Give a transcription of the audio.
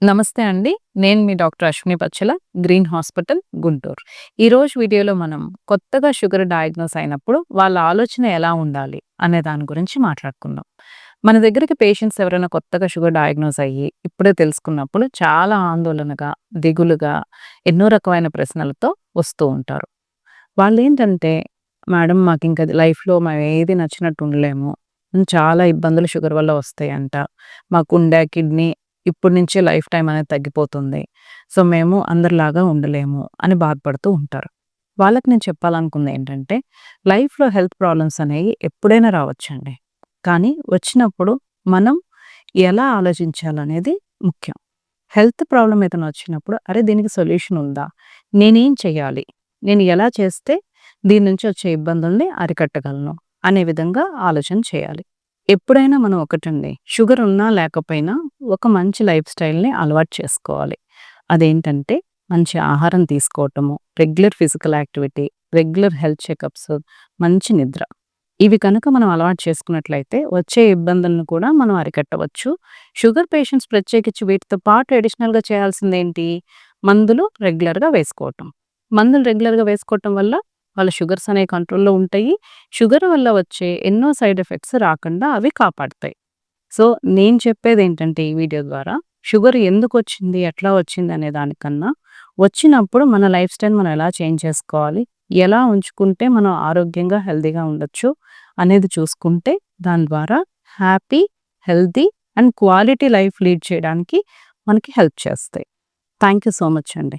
నమస్తే అండి. నేను మీ doctor Ashwini Pachala, Green Hospital, Guntur. ఈరోజు వీడియోలో మనం కొత్తగా షుగర్ డయాగ్నోస్ అయినప్పుడు వాళ్ళ ఆలోచన ఎలా ఉండాలి అనే దాని గురించి మాట్లాడుకుందాం. మన దగ్గరికి పేషెంట్స్ ఎవరైనా కొత్తగా షుగర్ డయాగ్నోస్ అయ్యి ఇప్పుడే తెలుసుకున్నప్పుడు చాలా ఆందోళనగా, దిగులుగా, ఎన్నో రకమైన ప్రశ్నలతో వస్తూ ఉంటారు. వాళ్ళేంటంటే, "మేడం మాకింక లైఫ్‌లో మేమేది నచ్చినట్టు ఉండలేము. చాలా ఇబ్బందులు షుగర్ వల్ల వస్తాయంట. మా గుండె, కిడ్నీ ఇప్పటి నుంచే లైఫ్ టైమ్ అనేది తగ్గిపోతుంది. సో, మేము అందరిలాగా ఉండలేము" అని బాధపడుతూ ఉంటారు. వాళ్ళకి నేను చెప్పాలనుకుందేంటంటే, లైఫ్‌లో హెల్త్ ప్రాబ్లమ్స్ అనేయి ఎప్పుడైనా రావచ్చండి. కానీ వచ్చినప్పుడు మనం ఎలా ఆలోచించాలనేది ముఖ్యం. హెల్త్ ప్రాబ్లమ్ ఏదైనా వచ్చినప్పుడు, అరే! దీనికి సొల్యూషన్ ఉందా? నేనేం చేయాలి? నేను ఎలా చేస్తే దీని నుంచి వచ్చే ఇబ్బందుల్ని అరికట్టగలను అనే విధంగా ఆలోచన చేయాలి. ఎప్పుడైనా మనం ఒకటండి, షుగర్ ఉన్నా లేకపోయినా ఒక మంచి లైఫ్ స్టైల్‌ని అలవాటు చేసుకోవాలి. అదేంటంటే మంచి ఆహారం తీసుకోవటము, regular physical activity, regular health checkups, మంచి నిద్ర. ఇవి కనుక మనం అలవాటు చేసుకున్నట్లయితే వచ్చే ఇబ్బందులను కూడా మనం అరికట్టవచ్చు. షుగర్ పేషెంట్స్ ప్రత్యేకించి వీటితో పాటు అడిషనల్‌గా చేయాల్సిందేంటి? మందులు రెగ్యులర్‌గా వేసుకోవటం. మందులు రెగ్యులర్‌గా వేసుకోవటం వల్ల వాళ్ళ షుగర్స్ అనేవి కంట్రోల్‌లో ఉంటాయి. షుగర్ వల్ల వచ్చే ఎన్నో సైడ్ ఎఫెక్ట్స్ రాకుండా అవి కాపాడతాయి. సో, నేను చెప్పేదేంటంటే ఈ వీడియో ద్వారా షుగర్ ఎందుకొచ్చింది? ఎట్లా వచ్చింది? అనే దానికన్నా, వచ్చినప్పుడు మన లైఫ్ స్టైల్ మనం ఎలా చేంజ్ చేసుకోవాలి? ఎలా ఉంచుకుంటే మనం ఆరోగ్యంగా, హెల్తీగా ఉండొచ్చు అనేది చూసుకుంటే, దాని ద్వారా happy, healthy and quality life lead చేయడానికి మనకి హెల్ప్ చేస్తాయి. థాంక్ యూ సో మచ్ అండి.